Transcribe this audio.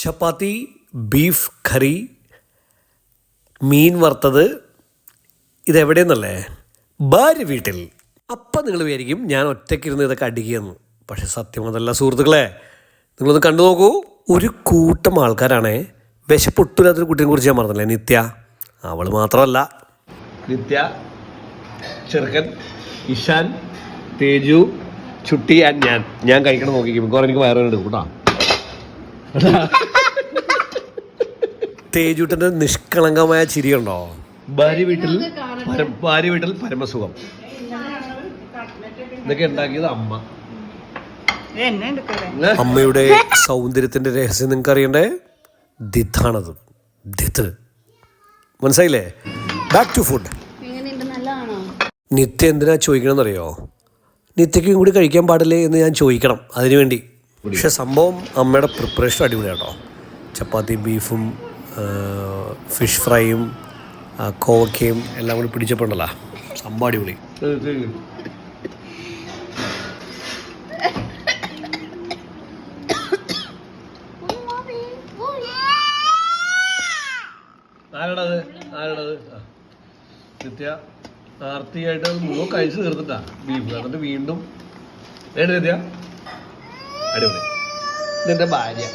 ചപ്പാത്തി, beef കറി, മീൻ വറുത്തത്. ഇതെവിടെയെന്നല്ലേ? ഭാര്യ വീട്ടിൽ. അപ്പം നിങ്ങൾ വിചാരിക്കും ഞാൻ ഒറ്റയ്ക്കിരുന്ന് ഇതൊക്കെ അടിക്കുകയെന്ന്. പക്ഷെ സത്യം അതല്ല സുഹൃത്തുക്കളെ. നിങ്ങളൊന്ന് കണ്ടു നോക്കൂ. ഒരു കൂട്ടം ആൾക്കാരാണേ. വിശപ്പൊട്ടുമില്ലാത്തൊരു കുട്ടിയെ കുറിച്ച് ഞാൻ പറഞ്ഞില്ലേ, നിത്യ. അവൾ മാത്രമല്ല, നിത്യ, ചെറുക്കൻ, ഇഷാൻ, തേജു, ചുട്ടി ആൻഡ് ഞാൻ കഴിക്കണം നോക്കിക്കും. മിക്കവാറും എനിക്ക് വയറുവേദന എടുക്കും കേട്ടോ. തേജൂട്ടൻ്റെ നിഷ്കളങ്കമായ ചിരിയുണ്ടോ? ഭാര്യ വീട്ടിൽ പരമസുഖം. ഇതൊക്കെ ഉണ്ടാക്കിയത് അമ്മ. അമ്മയുടെ സൗന്ദര്യത്തിന്റെ രഹസ്യം നിങ്ങൾക്ക് അറിയണ്ടേ? ദിത്താണത്. ദിത്ത് മനസ്സിലായില്ലേ? Back to food. നിത്യ എന്തിനാ ചോദിക്കണമെന്നറിയോ? നിത്യയ്ക്കും കൂടി കഴിക്കാൻ പാടില്ലേ എന്ന് ഞാൻ ചോദിക്കണം അതിനുവേണ്ടി. പക്ഷെ സംഭവം അമ്മയുടെ പ്രിപ്പറേഷൻ അടിപൊളിയാണ് കേട്ടോ. ചപ്പാത്തി, ബീഫും ഫിഷ് ഫ്രൈയും കോവക്കയും എല്ലാം കൂടി പിടിച്ചപ്പോണ്ടല്ലോ, സംഭവം അടിപൊളി. ആരാടത്? നിത്യ ആർത്തിയായിട്ട് മുഖം കഴിച്ച് തീർത്തിട്ടാ ബീഫ്. എന്നിട്ട് വീണ്ടും നിത്യ അടിപൊളി. ഇതെന്റെ ഭാര്യ.